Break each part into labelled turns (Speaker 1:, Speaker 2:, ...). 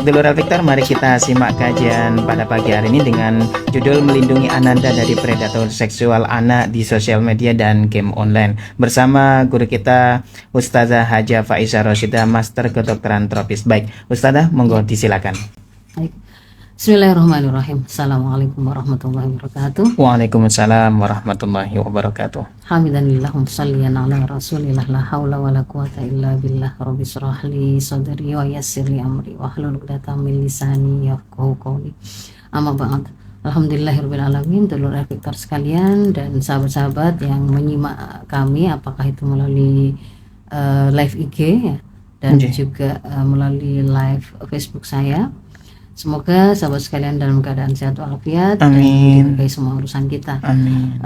Speaker 1: Dulur Victor, mari kita simak kajian pada pagi hari ini dengan judul Melindungi Ananda dari Predator Seksual Anak di Sosial Media dan Game Online, bersama guru kita Ustazah Haja Faiza Roshidah, Master Kedokteran Tropis. Baik, Ustazah, monggo disilakan.
Speaker 2: Baik. Bismillahirrahmanirrahim. Assalamualaikum warahmatullahi wabarakatuh.
Speaker 1: Waalaikumsalam warahmatullahi wabarakatuh.
Speaker 2: Hamdanillahum salliyan ala rasulillah, la hawla wa la quwata illa billah. Rabbi shrah li sadri wa yassir li amri wahlul 'uqdatam min lisani yafqahu qawli. Amma ba'd. Alhamdulillahirabbil alamin, dulur Victor sekalian dan sahabat-sahabat yang menyimak kami, apakah itu melalui live IG ya, dan juga melalui live Facebook saya. Semoga sahabat sekalian dalam keadaan sehat walafiat dan dimudahkan semua urusan kita.
Speaker 1: Amin.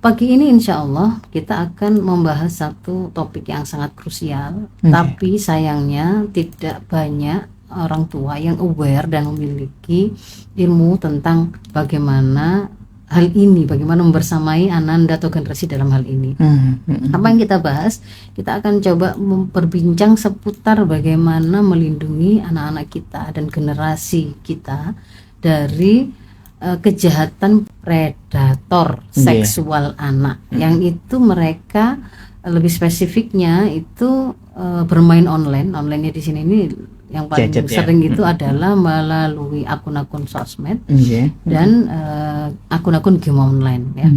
Speaker 2: Pagi ini insya Allah kita akan membahas satu topik yang sangat krusial, tapi sayangnya tidak banyak orang tua yang aware dan memiliki ilmu tentang bagaimana hal ini, bagaimana membersamai ananda atau generasi dalam hal ini. Apa yang kita bahas? Kita akan coba berbincang seputar bagaimana melindungi anak-anak kita dan generasi kita dari kejahatan predator seksual anak, yang itu mereka lebih spesifiknya itu bermain online. Online-nya di sini ini yang paling sering itu adalah melalui akun-akun sosmed dan akun-akun game online ya.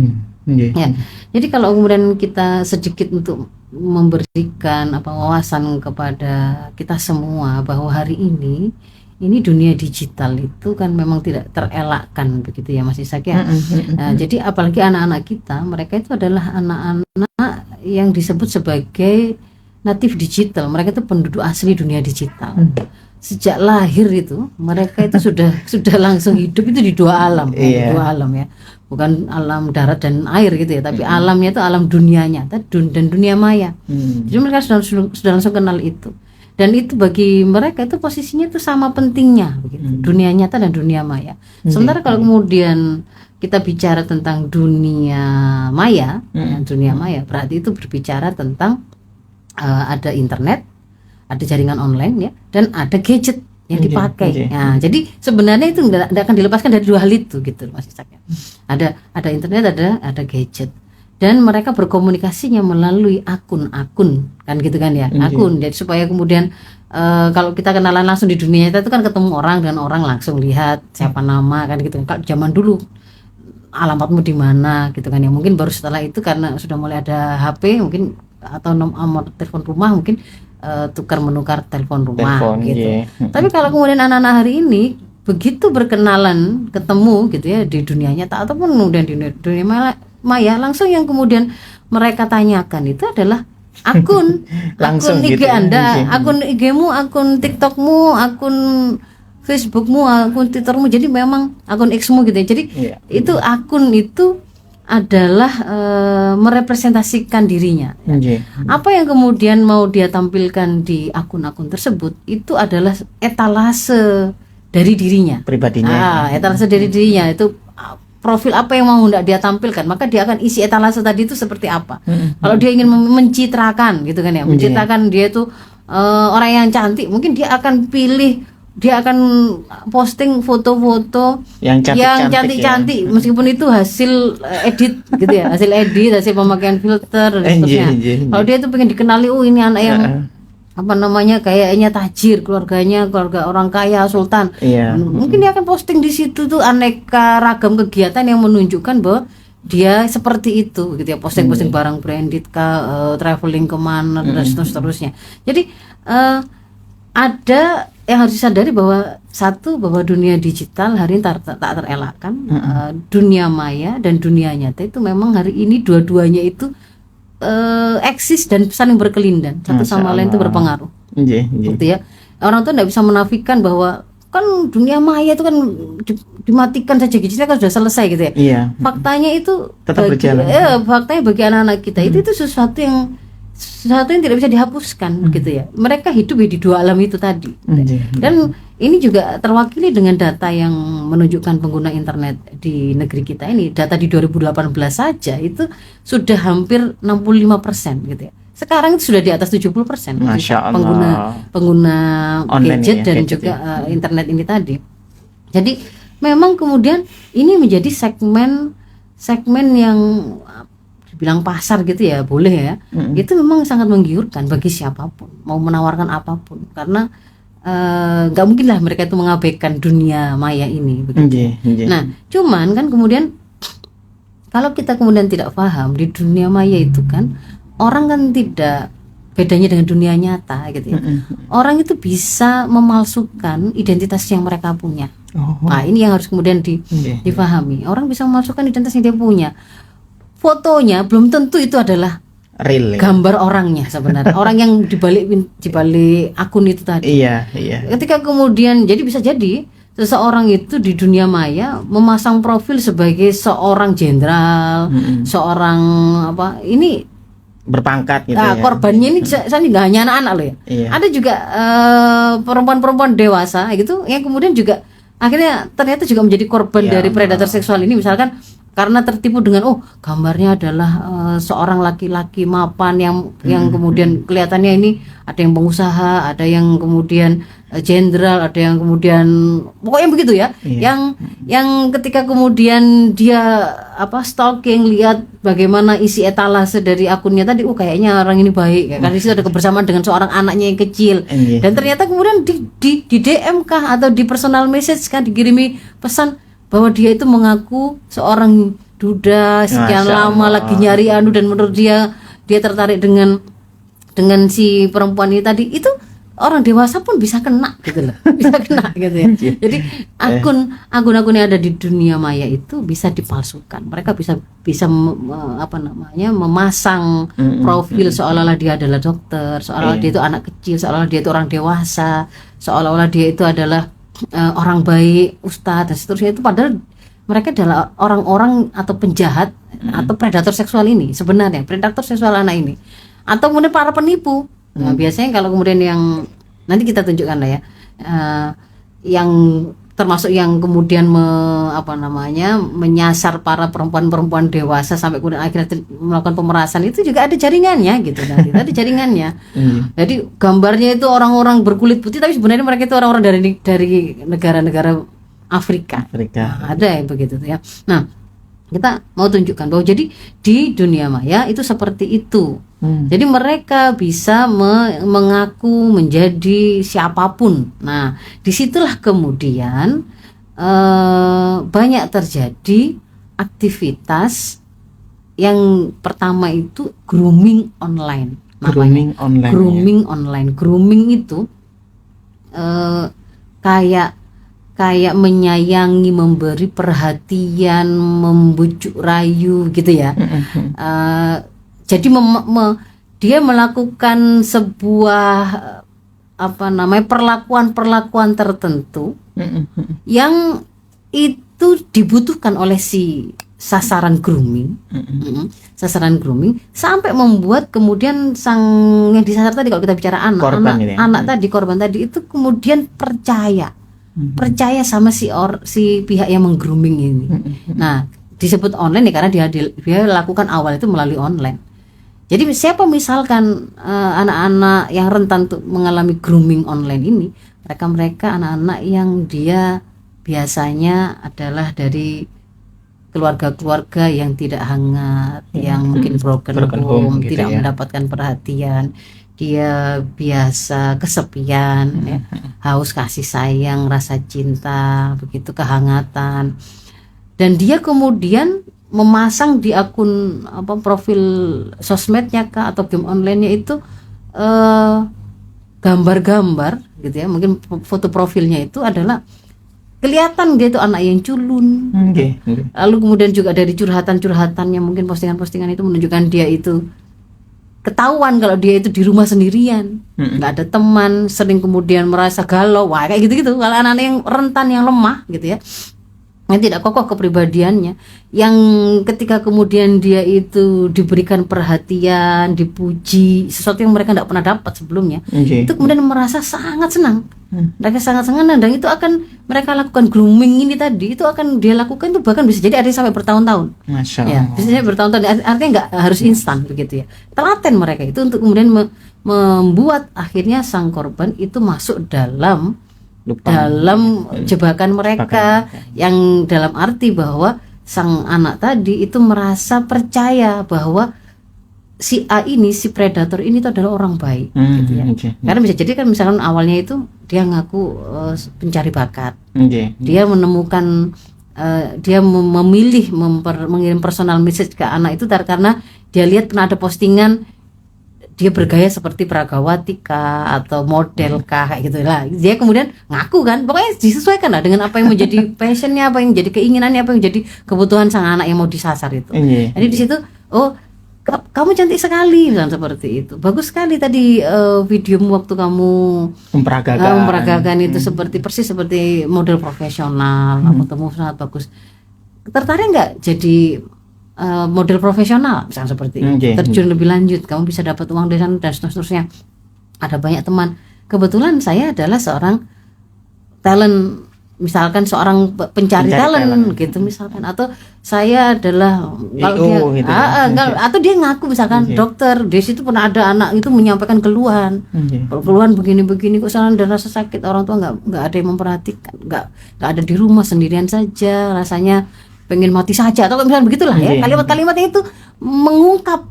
Speaker 2: Ya. Jadi kalau kemudian kita sedikit untuk memberikan wawasan kepada kita semua bahwa hari ini dunia digital itu kan memang tidak terelakkan begitu ya Mas Ishak ya. Jadi apalagi anak-anak kita, mereka itu adalah anak-anak yang disebut sebagai natif digital. Mereka itu penduduk asli dunia digital. Sejak lahir itu mereka itu sudah langsung hidup itu di dua alam, dua alam ya. Bukan alam darat dan air gitu ya, tapi alamnya itu alam dunia nyata dan dunia maya. Jadi mereka sudah langsung kenal itu. Dan itu bagi mereka itu posisinya itu sama pentingnya begitu. Dunia nyata dan dunia maya. Sementara kalau kemudian kita bicara tentang dunia maya, dunia maya berarti itu berbicara tentang ada internet, ada jaringan online ya, dan ada gadget yang dipakai. Nah, jadi sebenarnya itu tidak akan dilepaskan dari dua hal itu gitu Mas Ishak ya. Ada internet, ada gadget, dan mereka berkomunikasinya melalui akun-akun kan gitu kan ya, akun. Jadi supaya kemudian kalau kita kenalan langsung di dunia nyata itu kan ketemu orang dan orang langsung lihat siapa nama kan gitu. Kalau zaman dulu alamatmu di mana gitu kan ya, mungkin baru setelah itu karena sudah mulai ada HP mungkin atau nomor telepon rumah mungkin tukar menukar telepon rumah gitu. Tapi kalau kemudian anak-anak hari ini begitu berkenalan ketemu gitu ya di dunia nyata ataupun kemudian di dunia maya, langsung yang kemudian mereka tanyakan itu adalah akun akun IG Anda, akun IG-mu, akun TikTok-mu, akun Facebook-mu, akun Twitter-mu. Jadi memang akun X-mu gitu ya. Jadi itu akun itu adalah merepresentasikan dirinya. Apa yang kemudian mau dia tampilkan di akun-akun tersebut itu adalah etalase dari dirinya, pribadinya. Etalase dari dirinya itu profil apa yang mau hendak dia tampilkan, maka dia akan isi etalase tadi itu seperti apa. Kalau dia ingin mencitrakan gitu kan ya, mencitrakan dia itu orang yang cantik, mungkin dia akan posting foto-foto yang cantik-cantik ya. Meskipun itu hasil edit gitu ya, hasil pemakaian filter dan seterusnya. Kalau dia itu pengen dikenali, ini anak yang kayaknya tajir, keluarga orang kaya, sultan. Mungkin dia akan posting di situ tuh aneka ragam kegiatan yang menunjukkan bahwa dia seperti itu gitu ya, posting barang branded traveling kemana dan seterusnya. Jadi ada yang harus disadari bahwa dunia digital hari ini tak terelakkan. Dunia maya dan dunia nyata itu memang hari ini dua-duanya itu eksis dan saling berkelindan, satu sama lain itu berpengaruh. Gitu ya. Orang tuh tidak bisa menafikan bahwa kan dunia maya itu kan dimatikan saja gadgetnya kan sudah selesai gitu ya. Faktanya itu tetap berjalan. Faktanya bagi anak-anak kita itu sesuatu yang tidak bisa dihapuskan gitu ya. Mereka hidup di dua alam itu tadi. Dan ini juga terwakili dengan data yang menunjukkan pengguna internet di negeri kita ini. Data di 2018 saja itu sudah hampir 65% gitu ya. sekarang itu sudah di atas 70%
Speaker 1: Masya Allah.
Speaker 2: pengguna
Speaker 1: Online
Speaker 2: gadget
Speaker 1: ya,
Speaker 2: dan
Speaker 1: gadget
Speaker 2: juga internet ini tadi. Jadi memang kemudian ini menjadi segmen yang dibilang pasar gitu ya, boleh ya. Itu memang sangat menggiurkan bagi siapapun mau menawarkan apapun, karena nggak mungkin lah mereka itu mengabaikan dunia maya ini begitu. Nah, cuman kan kemudian kalau kita kemudian tidak paham di dunia maya itu kan orang kan tidak bedanya dengan dunia nyata gitu ya. Orang itu bisa memalsukan identitas yang mereka punya. Nah, ini yang harus kemudian dipahami. Orang bisa memalsukan identitas yang dia punya. Fotonya belum tentu itu adalah
Speaker 1: real
Speaker 2: gambar orangnya sebenarnya. Orang yang dibalik akun itu tadi.
Speaker 1: Iya.
Speaker 2: Ketika kemudian bisa jadi seseorang itu di dunia maya memasang profil sebagai seorang jenderal, seorang ini
Speaker 1: berpangkat gitu
Speaker 2: ya. Korbannya ini saya nggak hanya anak-anak loh ya.
Speaker 1: Iya.
Speaker 2: Ada juga perempuan-perempuan dewasa gitu yang kemudian juga akhirnya ternyata juga menjadi korban dari predator seksual ini, misalkan karena tertipu dengan gambarnya adalah seorang laki-laki mapan yang kemudian kelihatannya ini ada yang pengusaha, ada yang kemudian jenderal, ada yang kemudian pokoknya begitu ya. Yang ketika kemudian dia stalking, lihat bagaimana isi etalase dari akunnya tadi, kayaknya orang ini baik ya. Karena di situ ada kebersamaan dengan seorang anaknya yang kecil. Dan ternyata kemudian di DM kah atau di personal message kan dikirimi pesan bahwa dia itu mengaku seorang duda sekian lama lagi nyari dan menurut dia tertarik dengan si perempuan ini tadi. Itu orang dewasa pun bisa kena gitu loh. Bisa kena gitu ya. Jadi akun-akun yang ada di dunia maya itu bisa dipalsukan. Mereka bisa memasang profil seolah-olah dia adalah dokter, seolah-olah dia itu anak kecil, seolah-olah dia itu orang dewasa, seolah-olah dia itu adalah orang baik, ustadz dan seterusnya. Itu padahal mereka adalah orang-orang atau penjahat atau predator seksual ini sebenarnya, predator seksual anak ini, atau kemudian para penipu. Nah, biasanya kalau kemudian yang nanti kita tunjukkan lah ya, yang termasuk yang kemudian menyasar para perempuan-perempuan dewasa sampai kemudian akhirnya melakukan pemerasan, itu juga ada jaringannya gitu. Nanti ada jaringannya. Jadi gambarnya itu orang-orang berkulit putih, tapi sebenarnya mereka itu orang-orang dari negara-negara Afrika. Nah, ada yang begitu ya. Nah, kita mau tunjukkan bahwa jadi di dunia maya itu seperti itu. Jadi mereka bisa mengaku menjadi siapapun. Nah, disitulah kemudian banyak terjadi aktivitas. Yang pertama itu grooming online. Grooming online. Grooming itu kayak menyayangi, memberi perhatian, membujuk rayu gitu ya. Jadi dia melakukan sebuah perlakuan tertentu yang itu dibutuhkan oleh si sasaran grooming, sampai membuat kemudian yang disasar tadi, kalau kita bicara korban tadi itu kemudian percaya sama si pihak yang menggrooming ini. Nah, disebut online ya karena dia lakukan awal itu melalui online. Jadi siapa misalkan anak-anak yang rentan untuk mengalami grooming online ini, mereka anak-anak yang dia biasanya adalah dari keluarga-keluarga yang tidak hangat, yang mungkin broken home, tidak mendapatkan perhatian. Dia biasa kesepian, haus kasih sayang, rasa cinta, begitu kehangatan. Dan dia kemudian memasang di akun profil sosmednya kah atau game online-nya itu gambar-gambar gitu ya. Mungkin foto profilnya itu adalah kelihatan dia itu anak yang culun. Lalu kemudian juga dari curhatan-curhatannya, mungkin postingan-postingan itu menunjukkan dia itu ketahuan kalau dia itu di rumah sendirian, nggak ada teman, sering kemudian merasa galau, kayak gitu-gitu. Kalau anak-anak yang rentan, yang lemah gitu ya. yang tidak kokoh kepribadiannya, yang ketika kemudian dia itu diberikan perhatian, dipuji, sesuatu yang mereka tidak pernah dapat sebelumnya, itu kemudian merasa sangat senang. Mereka sangat senang, dan itu akan mereka lakukan grooming ini tadi, itu akan dia lakukan itu bahkan bisa jadi ada yang sampai bertahun-tahun.
Speaker 1: Masya
Speaker 2: Ya,
Speaker 1: Allah.
Speaker 2: bisa jadi bertahun-tahun, artinya nggak harus instan begitu ya. Telaten mereka itu untuk kemudian membuat akhirnya sang korban itu masuk dalam jebakan mereka, yang dalam arti bahwa sang anak tadi itu merasa percaya bahwa si A ini, si predator ini itu adalah orang baik, gitu ya. Karena bisa jadi kan misalkan awalnya itu dia ngaku pencari bakat, dia menemukan dia memilih mengirim personal message ke anak itu karena dia lihat pernah ada postingan dia bergaya seperti Pragawati kah atau model kah, kayak gitu lah. Dia kemudian ngaku kan, pokoknya disesuaikan lah dengan apa yang menjadi passionnya, apa yang menjadi keinginannya, apa yang menjadi kebutuhan sang anak yang mau disasar itu. Jadi di situ, oh kamu cantik sekali, misalnya seperti itu. Bagus sekali tadi videomu waktu kamu memperagakan itu seperti seperti model profesional. Aku temu sangat bagus. Tertarik nggak jadi model profesional, misalnya seperti itu. Terjun lebih lanjut, kamu bisa dapat uang dari sana dan seterusnya. Ada banyak teman. Kebetulan saya adalah seorang talent, misalkan seorang pencari talent gitu misalkan, atau saya adalah kalau dia gitu, atau dia ngaku misalkan dokter, di situ pernah ada anak itu menyampaikan keluhan begini-begini kok salah dan rasa sakit, orang tua nggak ada yang memperhatikan, nggak ada di rumah sendirian saja, rasanya pengen mati saja, atau misalnya begitulah ya, kalimat-kalimat itu mengungkap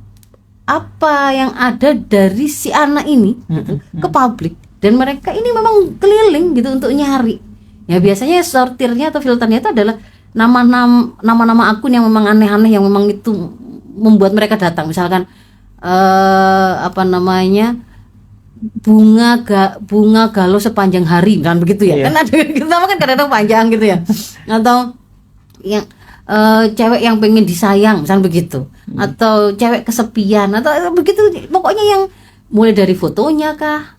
Speaker 2: apa yang ada dari si anak ini gitu, ke publik, dan mereka ini memang keliling gitu untuk nyari. Ya biasanya sortirnya atau filternya itu adalah nama-nama akun yang memang aneh-aneh, yang memang itu membuat mereka datang, misalkan bunga galau sepanjang hari kan begitu ya. Kan ada kita kan kadang-kadang panjang gitu ya. Atau yang cewek yang pengen disayang misalnya begitu, atau cewek kesepian atau begitu, pokoknya yang mulai dari fotonya kah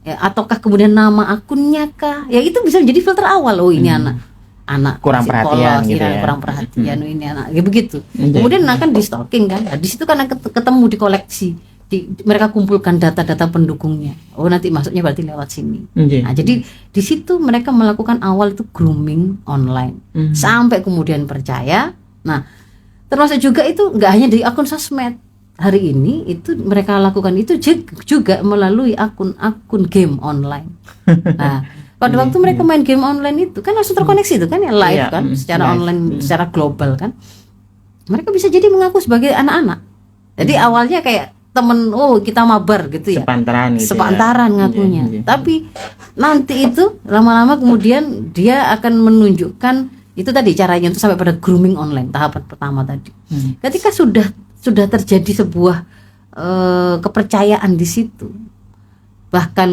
Speaker 2: ya, ataukah kemudian nama akunnya kah, ya itu bisa menjadi filter awal. Oh ini anak
Speaker 1: kurang perhatian gitu ya,
Speaker 2: kurang perhatian. Ini anak ya begitu. Kemudian akan di stalking kan, nah, di situ kan ketemu di koleksi, mereka kumpulkan data-data pendukungnya. Oh nanti masuknya berarti lewat sini. Nah jadi di situ mereka melakukan awal itu grooming online, sampai kemudian percaya. Nah termasuk juga itu nggak hanya di akun sosmed. Hari ini itu mereka lakukan itu juga melalui akun game online. Nah pada waktu mereka main game online itu kan langsung terkoneksi itu kan ya, live kan, secara online, secara global kan. Mereka bisa jadi mengaku sebagai anak-anak. Jadi awalnya kayak temen, oh kita mabar gitu ya, sepantaran ngakunya. Tapi nanti itu lama-lama kemudian dia akan menunjukkan itu tadi caranya untuk sampai pada grooming online tahapan pertama tadi. Ketika sudah terjadi sebuah kepercayaan di situ, bahkan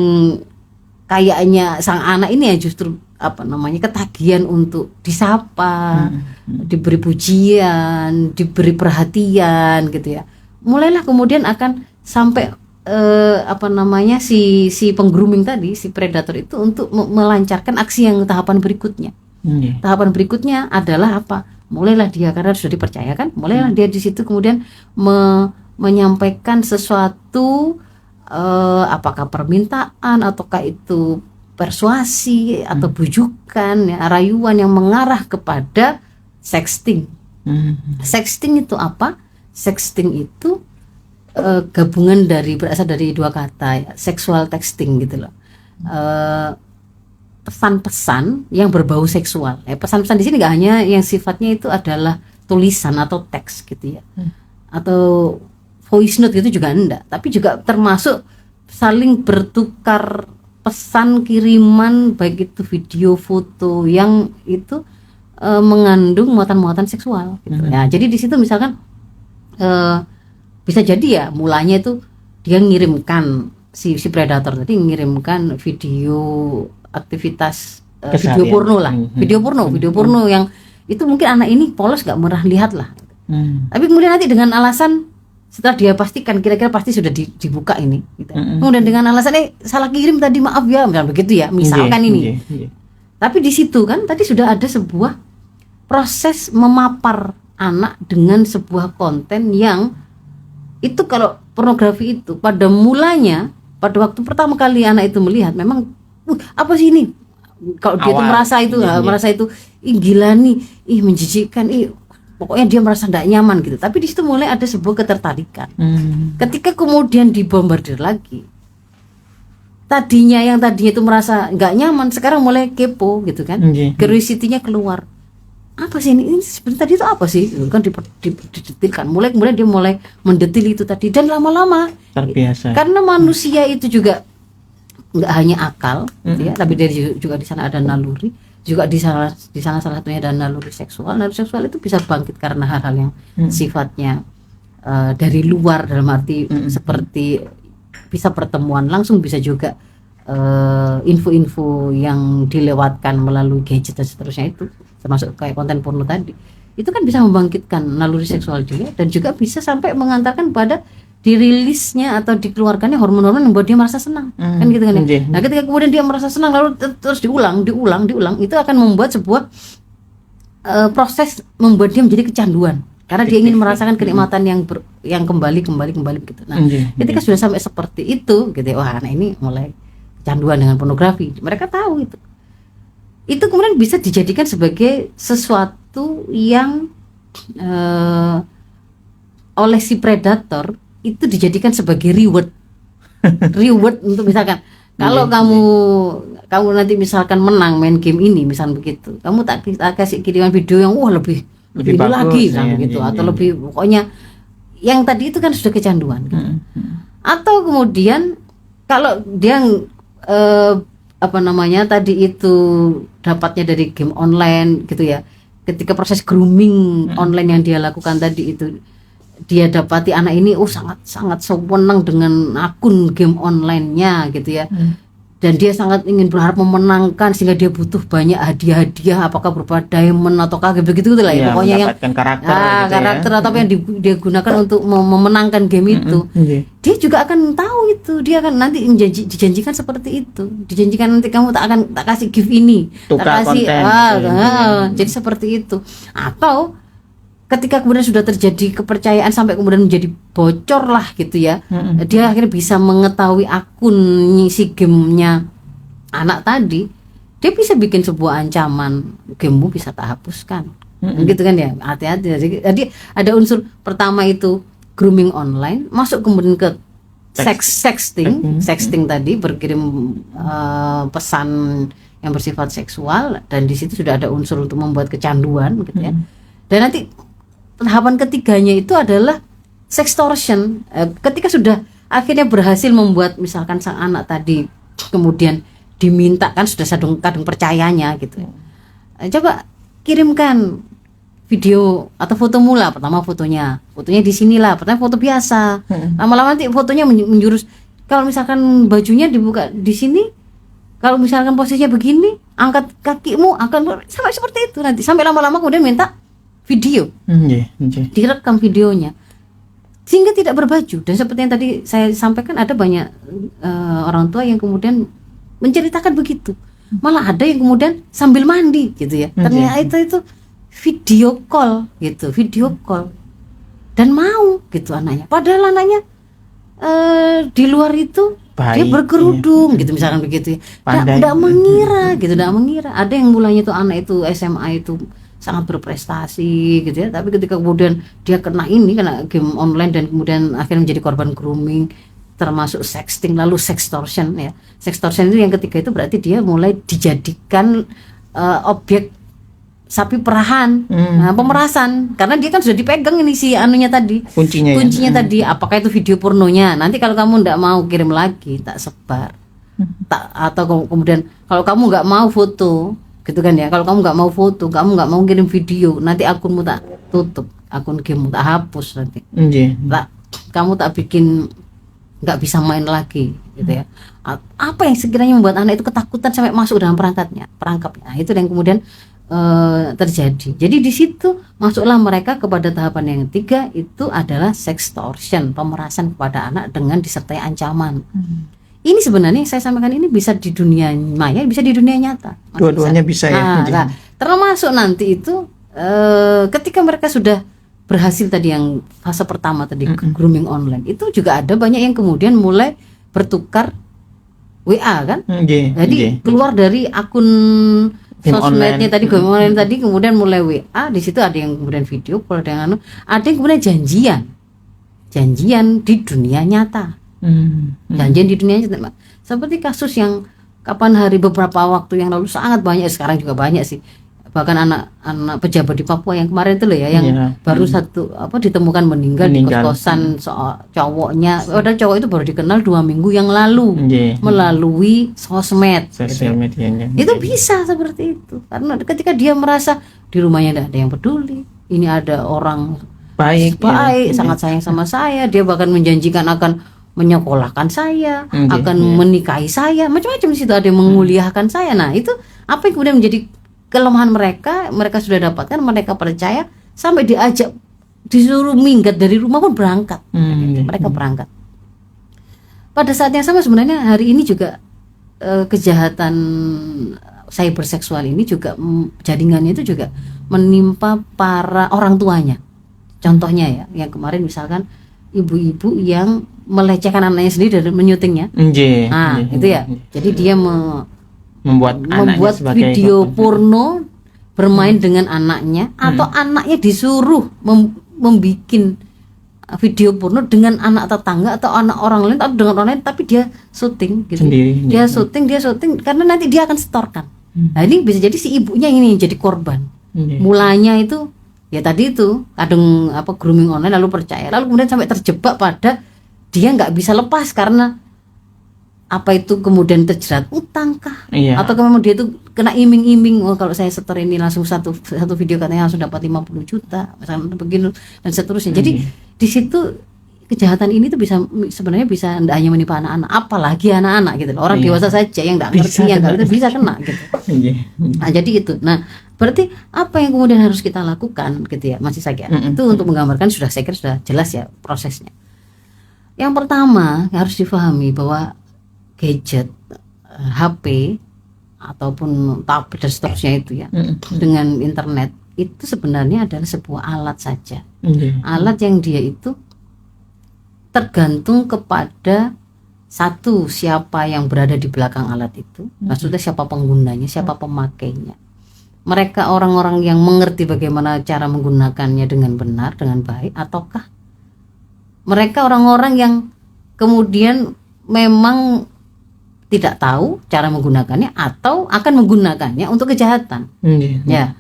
Speaker 2: kayaknya sang anak ini ya justru ketagihan untuk disapa, diberi pujian, diberi perhatian gitu ya. Mulailah kemudian akan sampai si penggrooming tadi, si predator itu untuk melancarkan aksi yang tahapan berikutnya. Tahapan berikutnya adalah apa? Mulailah dia, karena sudah dipercayakan, mulailah dia di situ kemudian menyampaikan sesuatu, apakah permintaan ataukah itu persuasi atau bujukan ya, rayuan yang mengarah kepada sexting. Sexting itu apa? Sexting itu gabungan berasal dari dua kata ya, sexual texting gitu loh. Pesan-pesan yang berbau seksual. Pesan-pesan di sini nggak hanya yang sifatnya itu adalah tulisan atau teks gitu ya, atau voice note gitu juga enggak, tapi juga termasuk saling bertukar pesan kiriman, baik itu video, foto yang itu mengandung muatan-muatan seksual gitu. Ya, jadi di situ misalkan bisa jadi ya mulanya itu dia ngirimkan si predator tadi ngirimkan video aktivitas video porno lah, video porno yang itu mungkin anak ini polos nggak pernah lihat lah. Tapi kemudian nanti dengan alasan setelah dia pastikan kira-kira pasti sudah dibuka ini gitu. Kemudian dengan alasan salah kirim tadi, maaf ya, misalkan begitu ya, misalkan ini. Tapi di situ kan tadi sudah ada sebuah proses memapar anak dengan sebuah konten yang itu, kalau pornografi itu pada mulanya, pada waktu pertama kali anak itu melihat, memang apa sih ini, kalau dia tuh merasa itu ih gila nih, ih menjijikkan, ih pokoknya dia merasa tidak nyaman gitu. Tapi di situ mulai ada sebuah ketertarikan. Ketika kemudian dibombardir lagi, yang tadinya itu merasa nggak nyaman, sekarang mulai kepo gitu kan. Curiosity-nya keluar. Apa sih ini sebenarnya tadi itu apa sih? Itu kan didetilkan. Kemudian dia mulai mendetil itu tadi, dan lama-lama
Speaker 1: terbiasa.
Speaker 2: Karena manusia itu juga nggak hanya akal, gitu ya, tapi dia juga di sana ada naluri, juga di sana salah satunya ada naluri seksual. Naluri seksual itu bisa bangkit karena hal-hal yang sifatnya dari luar, dalam arti seperti bisa pertemuan langsung, bisa juga info-info yang dilewatkan melalui gadget dan seterusnya, itu termasuk kayak konten porno tadi. Itu kan bisa membangkitkan naluri seksual dia, dan juga bisa sampai mengantarkan pada dirilisnya atau dikeluarkannya hormon-hormon yang membuat dia merasa senang, kan gitu kan ya. Nah, ketika kemudian dia merasa senang lalu terus diulang, itu akan membuat sebuah proses membuat dia menjadi kecanduan, karena dia ingin merasakan kenikmatan yang kembali begitu. Nah, ketika sudah sampai seperti itu gitu, wah, anak ini mulai kecanduan dengan pornografi. Mereka tahu itu kemudian bisa dijadikan sebagai sesuatu yang oleh si predator itu dijadikan sebagai reward untuk misalkan kalau kamu nanti misalkan menang main game ini, misalkan begitu, kamu tak kasih kiriman video yang lebih bagus lagi begitu, atau lebih, pokoknya yang tadi itu kan sudah kecanduan gitu. Atau kemudian kalau dia tadi itu dapatnya dari game online gitu ya, ketika proses grooming online yang dia lakukan tadi itu, dia dapati anak ini sangat senang dengan akun game online-nya gitu ya, dan dia sangat ingin berharap memenangkan, sehingga dia butuh banyak hadiah-hadiah, apakah berupa diamond atau kayak begitu lah ya, pokoknya yang karakter atau yang dia gunakan untuk memenangkan game itu. Dia juga akan tahu itu, dia akan nanti dijanjikan seperti itu, dijanjikan nanti kamu tak kasih gift ini, tak kasih jadi seperti itu. Atau ketika kemudian sudah terjadi kepercayaan sampai kemudian menjadi bocor lah gitu ya, dia akhirnya bisa mengetahui akun si gamenya anak tadi, dia bisa bikin sebuah ancaman, gamemu bisa tak hapuskan, gitu kan ya. Hati-hati. Jadi ada unsur pertama itu grooming online, masuk kemudian ke sexting tadi, berkirim pesan yang bersifat seksual, dan di situ sudah ada unsur untuk membuat kecanduan gitu ya. Dan nanti tahapan ketiganya itu adalah sextortion. Ketika sudah akhirnya berhasil membuat misalkan sang anak tadi kemudian diminta, kan sudah kadung percayanya gitu. Coba kirimkan video atau foto mula, pertama fotonya di sinilah, pertama foto biasa. Lama-lama nanti fotonya menjurus, kalau misalkan bajunya dibuka di sini, kalau misalkan posisinya begini, angkat kakimu, akan sampai seperti itu nanti, sampai lama-lama kemudian minta video, direkam videonya sehingga tidak berbaju. Dan seperti yang tadi saya sampaikan, ada banyak orang tua yang kemudian menceritakan begitu, malah ada yang kemudian sambil mandi gitu ya, ternyata itu video call dan mau gitu anaknya, padahal anaknya di luar itu dia berkerudung gitu misalkan begitu ya, tidak mengira. Ada yang mulanya tuh anak itu SMA itu sangat berprestasi gitu ya, tapi ketika kemudian dia kena game online dan kemudian akhirnya menjadi korban grooming, termasuk sexting, lalu sextortion ya. Sextortion itu yang ketiga, itu berarti dia mulai dijadikan objek sapi perahan, pemerasan, karena dia kan sudah dipegang ini si anunya tadi, kuncinya tadi, apakah itu video pornonya, nanti kalau kamu tidak mau kirim lagi tak sebar, atau kemudian kalau kamu nggak mau foto gitu kan ya, kalau kamu nggak mau foto, kamu nggak mau kirim video, nanti akunmu tak tutup, akun gamemu tak hapus nanti, kamu tak bikin nggak bisa main lagi gitu ya. Apa yang sekiranya membuat anak itu ketakutan sampai masuk dalam perangkapnya, itu yang kemudian terjadi. Jadi di situ masuklah mereka kepada tahapan yang ketiga, itu adalah sextortion, pemerasan kepada anak dengan disertai ancaman. Ini sebenarnya saya sampaikan ini bisa di dunia maya, bisa di dunia nyata.
Speaker 1: Dua-duanya bisa ya.
Speaker 2: Termasuk nanti itu ketika mereka sudah berhasil tadi yang fase pertama tadi grooming online, itu juga ada banyak yang kemudian mulai bertukar WA kan. Jadi keluar dari akun
Speaker 1: Game
Speaker 2: sosmednya
Speaker 1: online.
Speaker 2: tadi, game online tadi, kemudian mulai WA. Di situ ada yang kemudian video call, ada yang ada yang kemudian janjian di dunia nyata. Janjian di dunia nyata. Seperti kasus yang kapan hari beberapa waktu yang lalu sangat banyak, sekarang juga banyak sih. Bahkan anak pejabat di Papua yang kemarin itu loh ya, yang baru satu ditemukan meninggal di kos-kosan cowoknya. Padahal cowok itu baru dikenal 2 minggu yang lalu melalui sosmed.
Speaker 1: Sosial medianya.
Speaker 2: Itu bisa seperti itu karena ketika dia merasa di rumahnya tidak ada yang peduli, ini ada orang baik sangat sayang sama saya, dia bahkan menjanjikan akan menyekolahkan saya, akan menikahi saya, macam-macam di situ, ada yang menguliahkan saya. Nah itu apa yang kemudian menjadi kelemahan mereka sudah dapatkan, mereka percaya, sampai diajak, disuruh minggat dari rumah pun berangkat. Mereka berangkat. Pada saat yang sama sebenarnya hari ini juga kejahatan cyberseksual ini juga jaringannya itu juga menimpa para orang tuanya. Contohnya ya, yang kemarin misalkan ibu-ibu yang melecehkan anaknya sendiri dan menyutingnya. Itu ya. Jadi dia membuat video porno bermain dengan anaknya, atau anaknya disuruh membuat video porno dengan anak tetangga atau anak orang lain atau dengan orang lain, tapi dia syuting gitu. Dia syuting karena nanti dia akan setorkan. Nah ini bisa jadi si ibunya ini jadi korban. Mulanya itu ya tadi itu kadang grooming online, lalu percaya, lalu kemudian sampai terjebak pada dia nggak bisa lepas karena kemudian terjerat utang kah? Atau kemudian dia itu kena iming-iming, kalau saya setor ini langsung satu video katanya langsung dapat 50 juta misalnya begini dan seterusnya. Jadi di situ kejahatan ini tuh sebenarnya bisa tidak hanya menimpa anak-anak, apalagi anak-anak gitu loh. Orang dewasa saja yang tidak ngerti, yang nggak bisa kena gitu. Nah jadi itu. Nah berarti apa yang kemudian harus kita lakukan gitu ya Mas Ishak ya? Itu untuk menggambarkan saya kira sudah jelas ya prosesnya. Yang pertama harus difahami bahwa gadget, HP ataupun tablet dan seterusnya itu ya, dengan internet itu sebenarnya adalah sebuah alat saja. Alat yang dia itu tergantung kepada satu, siapa yang berada di belakang alat itu, maksudnya siapa penggunanya, siapa pemakainya. Mereka orang-orang yang mengerti bagaimana cara menggunakannya dengan benar, dengan baik, ataukah mereka orang-orang yang kemudian memang tidak tahu cara menggunakannya atau akan menggunakannya untuk kejahatan. Ya,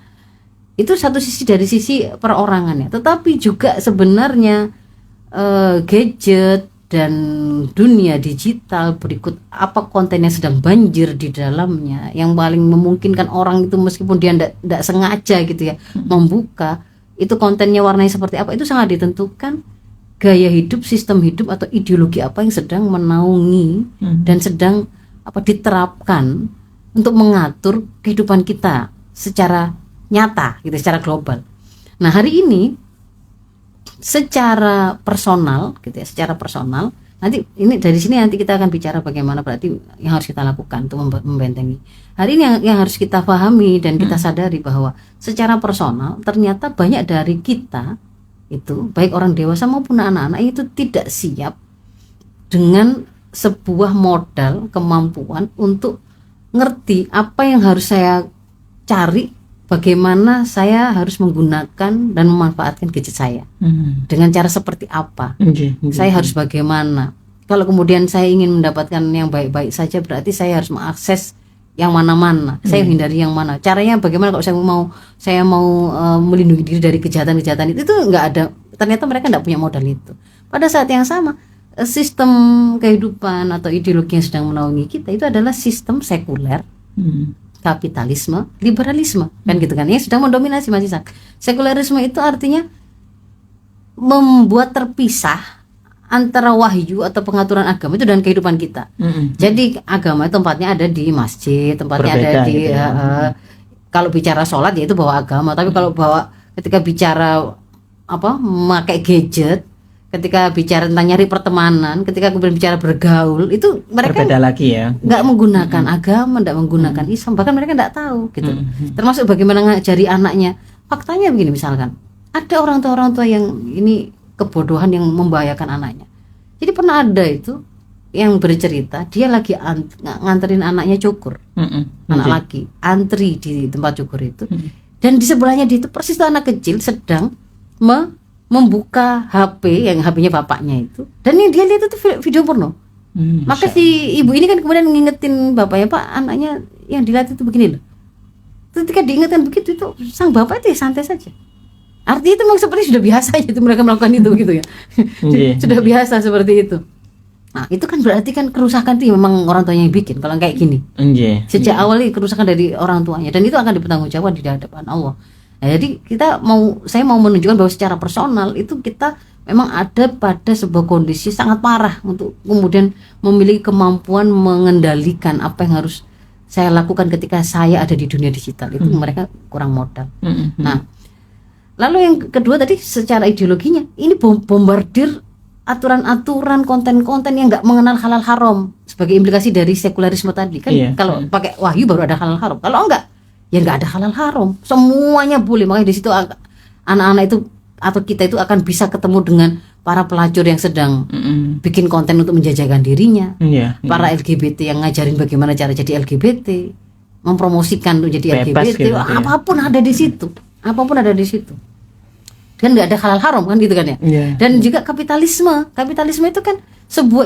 Speaker 2: itu satu sisi dari sisi perorangannya. Tetapi juga sebenarnya gadget dan dunia digital berikut apa konten yang sedang banjir di dalamnya, yang paling memungkinkan orang itu meskipun dia tidak sengaja gitu ya membuka itu kontennya warnanya seperti apa, itu sangat ditentukan gaya hidup, sistem hidup atau ideologi apa yang sedang menaungi dan sedang diterapkan untuk mengatur kehidupan kita secara nyata gitu, secara global. Nah hari ini secara personal gitu ya, secara personal nanti ini dari sini nanti kita akan bicara bagaimana berarti yang harus kita lakukan untuk membentengi. Hari ini yang harus kita pahami dan kita sadari bahwa secara personal ternyata banyak dari kita itu baik orang dewasa maupun anak-anak itu tidak siap dengan sebuah modal kemampuan untuk ngerti apa yang harus saya cari, bagaimana saya harus menggunakan dan memanfaatkan gadget saya dengan cara seperti apa, saya harus bagaimana. Kalau kemudian saya ingin mendapatkan yang baik-baik saja, berarti saya harus mengakses yang mana-mana, saya hindari yang mana, caranya bagaimana. Kalau saya mau melindungi diri dari kejahatan-kejahatan itu nggak ada, ternyata mereka nggak punya modal itu. Pada saat yang sama sistem kehidupan atau ideologi yang sedang menaungi kita itu adalah sistem sekuler, kapitalisme, liberalisme, kan gitu kan, yang sedang mendominasi Mas Ishak. Sekularisme itu artinya membuat terpisah antara wahyu atau pengaturan agama itu dan kehidupan kita. Jadi agama tempatnya ada di masjid, tempatnya berbeda, ada di kalau bicara sholat ya itu bawa agama, tapi kalau ketika bicara memakai gadget, ketika bicara tentang nyari pertemanan, ketika kemudian bicara bergaul, itu mereka
Speaker 1: berbeda lagi ya.
Speaker 2: Nggak menggunakan agama, nggak menggunakan Islam, bahkan mereka nggak tahu gitu. Termasuk bagaimana ngajari anaknya faktanya begini, misalkan ada orang tua yang ini kebodohan yang membahayakan anaknya. Jadi pernah ada itu yang bercerita, dia lagi nganterin anaknya cukur, anak laki antri di tempat cukur itu, dan di sebelahnya dia itu persis itu anak kecil sedang membuka HP yang HP-nya bapaknya itu, dan yang dia lihat itu video porno. Maka si ibu ini kan kemudian ngingetin bapaknya, Pak, anaknya yang dilihat itu begini loh. Ketika diingatkan begitu, itu sang bapak itu ya santai saja. Artinya itu memang seperti sudah biasa itu mereka melakukan itu gitu ya. Sudah biasa seperti itu. Nah, itu kan berarti kan kerusakan itu memang orang tuanya yang bikin kalau kayak gini. Sejak awal kerusakan dari orang tuanya, dan itu akan dipertanggungjawabkan di hadapan Allah. Nah, jadi saya mau menunjukkan bahwa secara personal itu kita memang ada pada sebuah kondisi sangat parah untuk kemudian memiliki kemampuan mengendalikan apa yang harus saya lakukan ketika saya ada di dunia digital. Itu mereka kurang modal. Nah, lalu yang kedua tadi secara ideologinya, ini bombardir aturan-aturan, konten-konten yang nggak mengenal halal haram sebagai implikasi dari sekularisme tadi kan. Kalau pakai wahyu baru ada halal haram, kalau enggak ya nggak ada halal haram, semuanya boleh. Makanya di situ anak-anak itu atau kita itu akan bisa ketemu dengan para pelacur yang sedang bikin konten untuk menjajahkan dirinya, para LGBT yang ngajarin bagaimana cara jadi LGBT, mempromosikan untuk jadi
Speaker 1: Bebas
Speaker 2: LGBT,
Speaker 1: gitu,
Speaker 2: apapun ada di situ, kan nggak ada halal haram kan gitu kan ya. Dan juga kapitalisme itu kan sebuah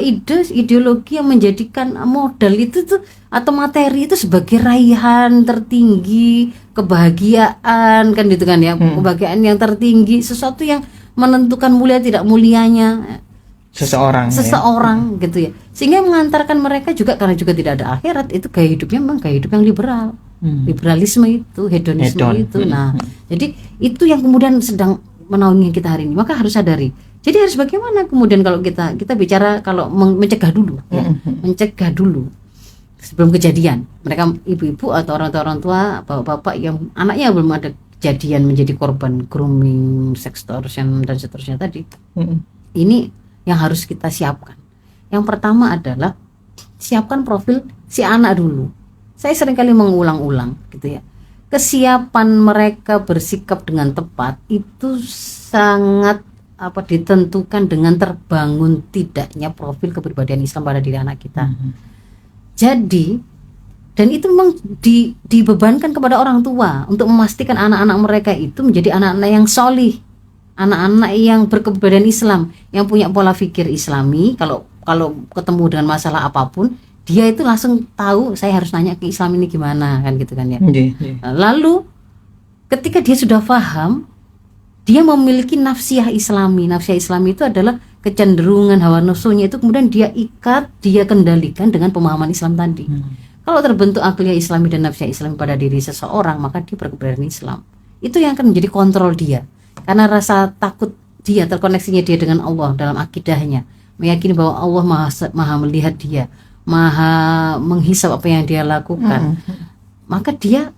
Speaker 2: ideologi yang menjadikan modal itu tuh atau materi itu sebagai raihan tertinggi, kebahagiaan kan gitu kan ya. Kebahagiaan yang tertinggi, sesuatu yang menentukan mulia tidak mulianya seseorang gitu ya, sehingga mengantarkan mereka juga, karena juga tidak ada akhirat, itu gaya hidupnya memang gaya hidup yang liberal, liberalisme itu, hedonisme itu. Nah, jadi itu yang kemudian sedang menaungi kita hari ini. Maka harus sadari. Jadi harus bagaimana kemudian kalau kita bicara kalau mencegah dulu, mencegah dulu sebelum kejadian. Mereka ibu-ibu atau orang tua, bapak-bapak yang anaknya belum ada kejadian menjadi korban grooming, sextortion dan seterusnya tadi. Ini yang harus kita siapkan. Yang pertama adalah siapkan profil si anak dulu. Saya seringkali mengulang-ulang gitu ya. Kesiapan mereka bersikap dengan tepat itu sangat ditentukan dengan terbangun tidaknya profil kepribadian Islam pada diri anak kita. Jadi, dan itu memang dibebankan kepada orang tua untuk memastikan anak-anak mereka itu menjadi anak-anak yang solih, anak-anak yang berkepribadian Islam, yang punya pola pikir Islami. Kalau ketemu dengan masalah apapun, dia itu langsung tahu saya harus nanya ke Islam ini gimana kan gitu kan ya. Lalu ketika dia sudah paham, dia memiliki nafsiyah Islami. Nafsiyah Islami itu adalah kecenderungan hawa nafsunya itu kemudian dia ikat, dia kendalikan dengan pemahaman Islam tadi. Kalau terbentuk akliyah Islami dan nafsiyah Islami pada diri seseorang, maka dia berkepribadian Islam. Itu yang akan menjadi kontrol dia. Karena rasa takut dia, terkoneksinya dia dengan Allah dalam akidahnya, meyakini bahwa Allah maha melihat dia, maha menghisap apa yang dia lakukan. Maka dia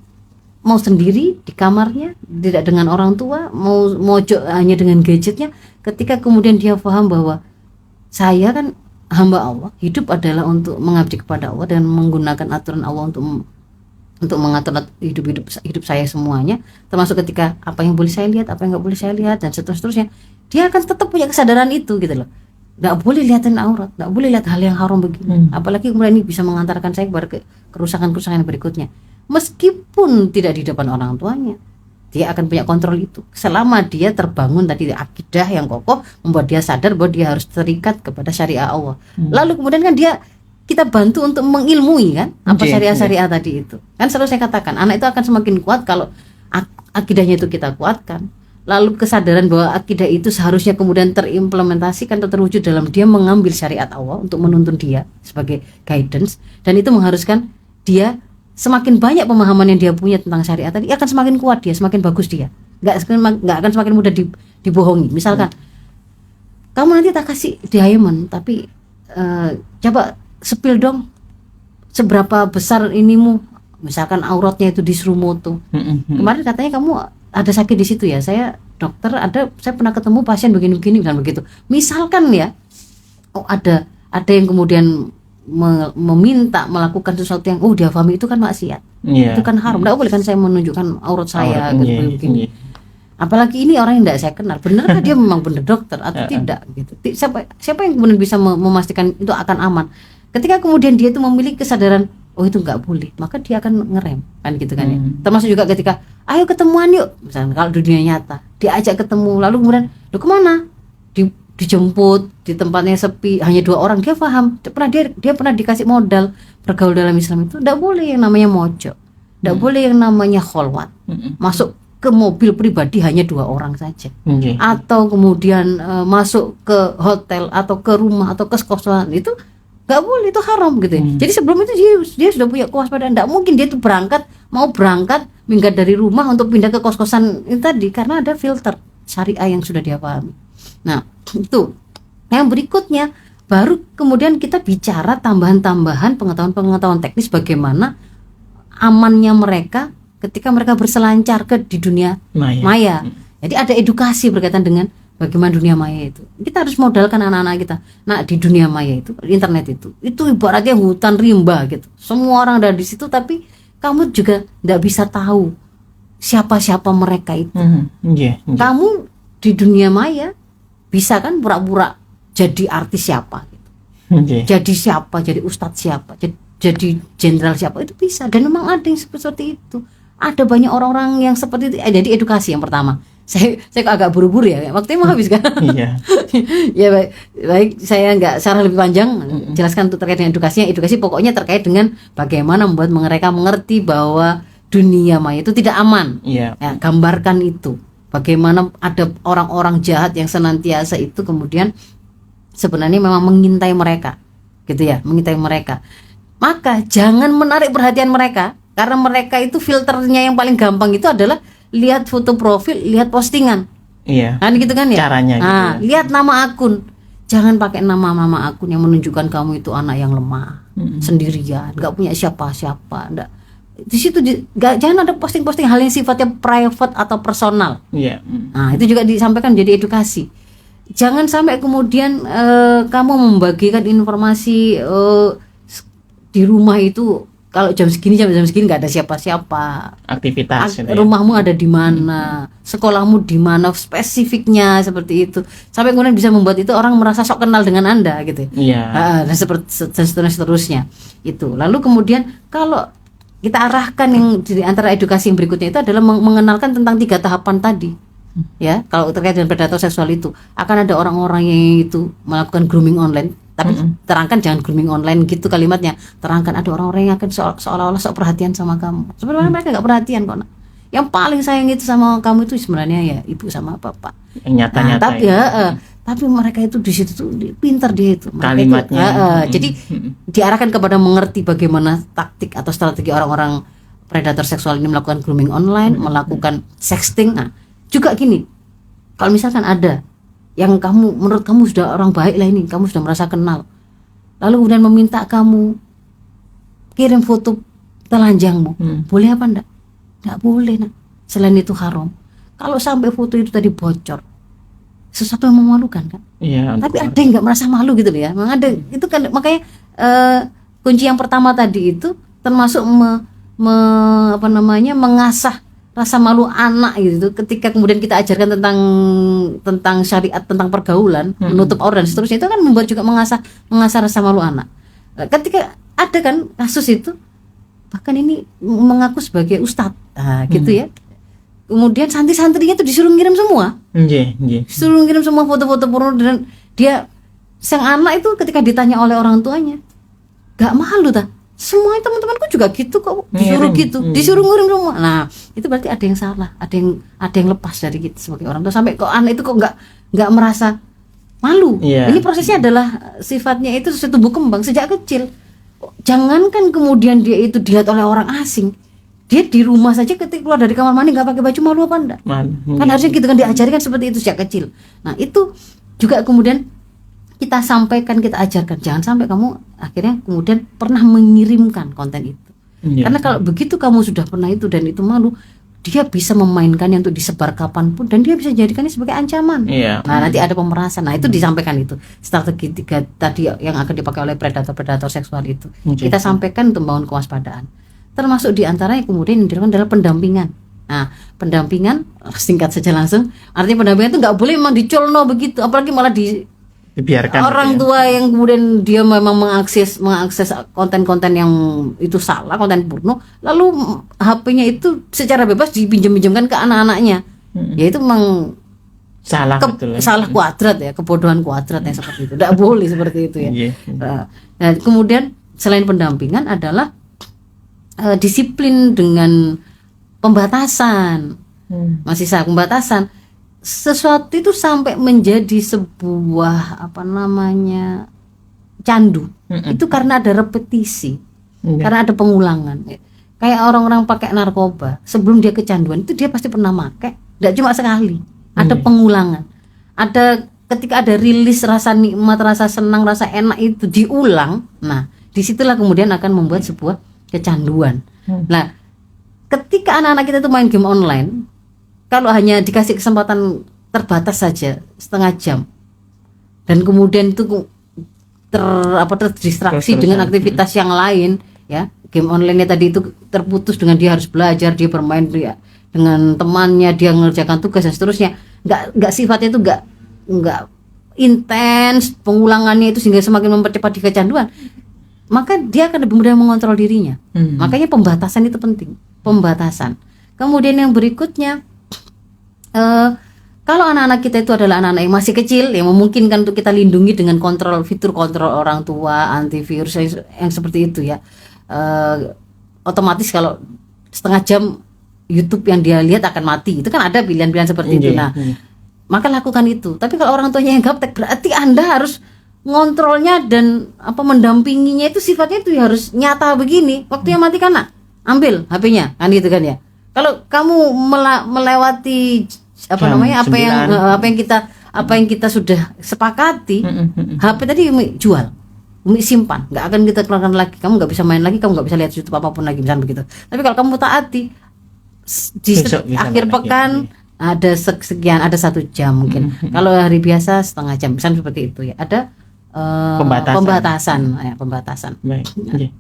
Speaker 2: mau sendiri di kamarnya, tidak dengan orang tua, mau mojok hanya dengan gadgetnya. Ketika kemudian dia paham bahwa saya kan hamba Allah, hidup adalah untuk mengabdi kepada Allah dan menggunakan aturan Allah untuk mengatur hidup saya semuanya, termasuk ketika apa yang boleh saya lihat, apa yang nggak boleh saya lihat, dan seterusnya. Dia akan tetap punya kesadaran itu gitu loh. Nggak boleh lihatin aurat, nggak boleh lihat hal yang haram begini. Apalagi kemudian ini bisa mengantarkan saya kepada kerusakan-kerusakan berikutnya. Meskipun tidak di depan orang tuanya, dia akan punya kontrol itu. Selama dia terbangun tadi akidah yang kokoh, membuat dia sadar bahwa dia harus terikat kepada syariat Allah. Lalu kemudian kan kita bantu untuk mengilmui kan apa syariat tadi itu. Kan selalu saya katakan, anak itu akan semakin kuat kalau akidahnya itu kita kuatkan. Lalu kesadaran bahwa akidah itu seharusnya kemudian terimplementasikan atau terwujud dalam dia mengambil syariat Allah untuk menuntun dia sebagai guidance, dan itu mengharuskan dia semakin banyak pemahaman yang dia punya tentang syariat tadi, akan semakin kuat dia, semakin bagus dia, nggak akan semakin mudah dibohongi. Misalkan kamu nanti tak kasih diamond, tapi coba sepil dong seberapa besar inimu, misalkan auratnya itu disuruh moto. Kemarin katanya kamu ada sakit di situ ya, saya dokter, saya pernah ketemu pasien begini-begini dan begitu. Misalkan ya, ada yang kemudian meminta melakukan sesuatu yang dia pahami itu kan maksiat, itu kan haram. Nggak boleh kan saya menunjukkan aurat saya begini. Apalagi ini orang yang tidak saya kenal, benarkah dia memang benar dokter atau tidak gitu. Siapa yang kemudian bisa memastikan itu akan aman? Ketika kemudian dia itu memiliki kesadaran, oh itu nggak boleh, maka dia akan ngerem kan gitu kan ya. Termasuk juga ketika ayo ketemuan yuk, misalnya kalau di dunia nyata diajak ketemu, lalu kemudian lu kemana? Dijemput di tempatnya sepi, hanya 2 orang, dia paham, dia pernah dikasih modal bergaul dalam Islam itu tidak boleh yang namanya mojok, tidak boleh yang namanya kholwat, masuk ke mobil pribadi hanya 2 orang saja, atau kemudian masuk ke hotel atau ke rumah atau ke kos-kosan, itu nggak boleh, itu haram gitu ya. Jadi sebelum itu dia sudah punya kewaspadaan, tidak mungkin dia itu mau berangkat minggat dari rumah untuk pindah ke kos-kosan itu tadi, karena ada filter syariah yang sudah dia pahami. Nah itu yang berikutnya, baru kemudian kita bicara tambahan-tambahan pengetahuan teknis bagaimana amannya mereka ketika mereka berselancar di dunia maya. Jadi ada edukasi berkaitan dengan bagaimana dunia maya itu. Kita harus modalkan anak-anak kita. Nah di dunia maya itu, internet itu ibaratnya hutan rimba gitu. Semua orang ada di situ, tapi kamu juga tidak bisa tahu siapa-siapa mereka itu. Kamu di dunia maya bisa kan pura-pura jadi artis siapa gitu. Jadi siapa, jadi ustadz siapa, jadi jenderal siapa, itu bisa. Dan memang ada yang seperti itu. Ada banyak orang-orang yang seperti itu. Jadi edukasi yang pertama. Saya kok agak buru-buru ya, waktunya mau habis kan. Ya baik, saya nggak secara lebih panjang jelaskan untuk terkait dengan edukasinya. Edukasi pokoknya terkait dengan bagaimana membuat mereka mengerti bahwa dunia maya itu tidak aman. Ya, gambarkan itu. Bagaimana ada orang-orang jahat yang senantiasa itu kemudian sebenarnya memang mengintai mereka, gitu ya, mengintai mereka. Maka jangan menarik perhatian mereka, karena mereka itu filternya yang paling gampang itu adalah lihat foto profil, lihat postingan. Kan gitu kan ya. Caranya gitu. Lihat nama akun. Jangan pakai nama akun yang menunjukkan kamu itu anak yang lemah, sendirian, nggak punya siapa-siapa. Di situ jangan ada posting-posting hal yang sifatnya private atau personal. Nah itu juga disampaikan menjadi edukasi. Jangan sampai kemudian kamu membagikan informasi di rumah itu kalau jam segini nggak ada siapa-siapa.
Speaker 1: Aktivitas.
Speaker 2: Rumahmu ada di mana, sekolahmu di mana, spesifiknya seperti itu. Sampai kemudian bisa membuat itu orang merasa sok kenal dengan Anda gitu. Dan seterusnya itu. Lalu kemudian kalau kita arahkan yang di antara edukasi yang berikutnya itu adalah mengenalkan tentang 3 tahapan tadi. Ya, kalau terkait dengan predator seksual itu akan ada orang-orang yang itu melakukan grooming online. Tapi terangkan jangan grooming online gitu kalimatnya. Terangkan ada orang-orang yang akan seolah-olah sok perhatian sama kamu. Sebenarnya mereka nggak perhatian kok. Yang paling sayang itu sama kamu itu sebenarnya ya ibu sama bapak.
Speaker 1: Yang nyata-nyata.
Speaker 2: Tapi mereka itu di situ tuh pintar dia itu.
Speaker 1: Kalimatnya.
Speaker 2: Jadi diarahkan kepada mengerti bagaimana taktik atau strategi orang-orang predator seksual ini melakukan grooming online, melakukan sexting. Nah, juga gini, kalau misalkan ada yang menurut kamu sudah orang baik lah ini, kamu sudah merasa kenal, lalu kemudian meminta kamu kirim foto telanjangmu, boleh apa enggak? Enggak boleh, nah. Selain itu haram. Kalau sampai foto itu tadi bocor, sesuatu yang memalukan kan? Tapi ada yang nggak merasa malu gitu loh ya. Memang ada, itu kan makanya kunci yang pertama tadi itu termasuk mengasah rasa malu anak gitu. Ketika kemudian kita ajarkan tentang syariat, tentang pergaulan, menutup aurat dan seterusnya, itu kan membuat juga mengasah rasa malu anak. Ketika ada kan kasus itu, bahkan ini mengaku sebagai ustadz, gitu ya. Kemudian santri-santrinya itu disuruh ngirim semua. Disuruh ngirim semua foto-foto porno, dan dia sang anak itu ketika ditanya oleh orang tuanya, gak malu tak? Semua teman-temanku juga gitu kok, disuruh gitu, disuruh ngirim semua. Nah, itu berarti ada yang salah, ada yang lepas dari kita sebagai orang tua, sampai kok anak itu kok nggak merasa malu. Ini prosesnya adalah sifatnya itu tumbuh kembang sejak kecil. Jangankan kemudian dia itu dilihat oleh orang asing, dia di rumah saja ketika keluar dari kamar mandi nggak pakai baju, malu apa enggak? Kan harusnya gitu kan, diajarkan seperti itu sejak kecil. Nah itu juga kemudian kita sampaikan, kita ajarkan, jangan sampai kamu akhirnya kemudian pernah mengirimkan konten itu. Karena kalau begitu kamu sudah pernah itu dan itu malu, dia bisa memainkannya untuk disebar kapanpun, dan dia bisa jadikannya sebagai ancaman. Nah nanti ada pemerasan. Nah itu disampaikan, itu strategi 3 tadi yang akan dipakai oleh predator seksual itu. Kita sampaikan untuk membangun kewaspadaan. Termasuk diantaranya kemudian yang dilakukan adalah pendampingan. Nah, pendampingan singkat saja langsung. Artinya pendampingan itu nggak boleh memang dicolno begitu, apalagi malah
Speaker 1: dibiarkan
Speaker 2: orang
Speaker 1: gitu ya.
Speaker 2: tua yang kemudian dia memang mengakses konten-konten yang itu salah, konten porno, lalu HP-nya itu secara bebas dipinjam-pinjamkan ke anak-anaknya. Ya itu memang
Speaker 1: Salah betul.
Speaker 2: salah kuadrat ya, kebodohan kuadrat yang seperti itu. Tidak boleh seperti itu ya.
Speaker 1: Iya.
Speaker 2: Nah, kemudian selain pendampingan adalah disiplin dengan pembatasan. Masih sah pembatasan. Sesuatu itu sampai menjadi sebuah candu. Itu karena ada repetisi. Karena ada pengulangan. Kayak orang-orang pakai narkoba, sebelum dia kecanduan itu dia pasti pernah pakai, tidak cuma sekali. Ada pengulangan. Ada ketika ada rilis rasa nikmat, rasa senang, rasa enak itu diulang. Nah, disitulah kemudian akan membuat sebuah kecanduan. Nah, ketika anak-anak kita itu main game online, kalau hanya dikasih kesempatan terbatas saja setengah jam, dan kemudian itu terdistraksi dengan aktivitas yang lain, ya game online-nya tadi itu terputus dengan dia harus belajar, dia bermain dengan temannya, dia mengerjakan tugas dan seterusnya, nggak sifatnya itu nggak intens, pengulangannya itu sehingga semakin mempercepat di kecanduan, maka dia akan lebih mudah mengontrol dirinya. Makanya pembatasan itu penting, pembatasan. Kemudian yang berikutnya, kalau anak-anak kita itu adalah anak-anak yang masih kecil, yang memungkinkan untuk kita lindungi dengan fitur kontrol orang tua, antivirus yang seperti itu ya, otomatis kalau setengah jam YouTube yang dia lihat akan mati. Itu kan ada pilihan-pilihan seperti itu. Nah, maka lakukan itu. Tapi kalau orang tuanya yang gaptek, berarti Anda harus ngontrolnya dan mendampinginya itu sifatnya itu harus nyata begini. Waktunya mati kan, nak, ambil HP-nya kan gitu kan ya. Kalau kamu melewati apa yang kita sudah sepakati, HP tadi jual, Umi simpan, nggak akan kita keluarkan lagi. Kamu nggak bisa main lagi, kamu nggak bisa lihat YouTube apapun lagi, misalnya begitu. Tapi kalau kamu taati, di akhir pekan ada sekian, ada 1 jam mungkin. Kalau hari biasa setengah jam, misalnya seperti itu ya. Ada pembatasan.
Speaker 1: Baik.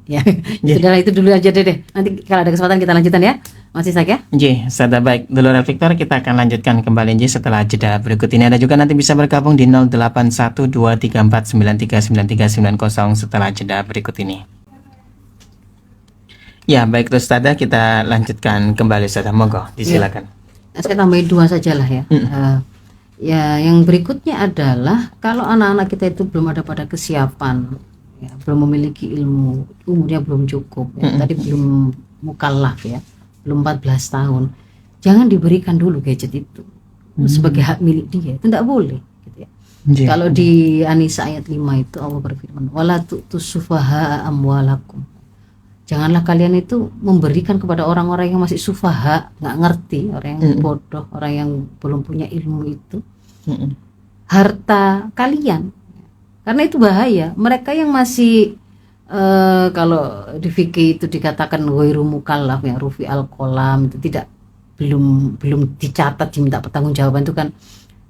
Speaker 2: Ya, sudahlah itu dulu aja deh. Nanti kalau ada kesempatan kita lanjutkan ya, Mas Ishak ya.
Speaker 1: Sudah baik. Dulur Victor, kita akan lanjutkan kembali setelah jeda berikut ini. Ada juga nanti bisa bergabung di 08123493939390 setelah jeda berikut ini. Ya, baik Ustazah, kita lanjutkan kembali. Ustazah, monggo, disilakan.
Speaker 2: Saya tambahin 2 sajalah ya. Ya, yang berikutnya adalah kalau anak-anak kita itu belum ada pada kesiapan, ya, belum memiliki ilmu, umurnya belum cukup, ya, tadi belum mukallaf ya, belum 14 tahun, jangan diberikan dulu gadget itu sebagai hak milik dia, itu tidak boleh. Gitu ya. Kalau di An-Nisa ayat 5 itu Allah berfirman, wala tu'tusufaha amwalakum. Janganlah kalian itu memberikan kepada orang-orang yang masih sufaha, nggak ngerti, orang yang bodoh, orang yang belum punya ilmu itu, harta kalian, karena itu bahaya. Mereka yang masih kalau di fikih itu dikatakan ghairu mukallaf ya, rufi al-qalam, itu belum dicatat, diminta pertanggungjawaban, itu kan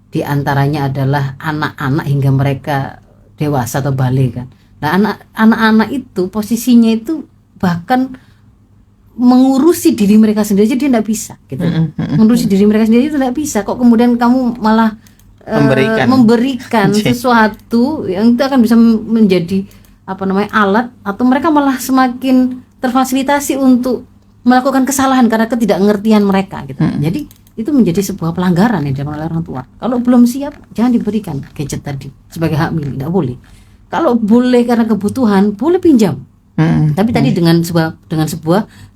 Speaker 2: diantaranya adalah anak-anak hingga mereka dewasa atau balik kan. Nah, anak-anak itu posisinya itu bahkan mengurusi diri mereka sendiri aja dia tidak bisa gitu. Mengurusi diri mereka sendiri itu tidak bisa, kok kemudian kamu malah memberikan sesuatu yang itu akan bisa menjadi alat, atau mereka malah semakin terfasilitasi untuk melakukan kesalahan karena ketidakngertian mereka gitu. Jadi itu menjadi sebuah pelanggaran yang dilakukan oleh orang tua. Kalau belum siap, jangan diberikan gadget tadi sebagai hak milik, tidak boleh. Kalau boleh karena kebutuhan, boleh pinjam. Tapi tadi dengan sebuah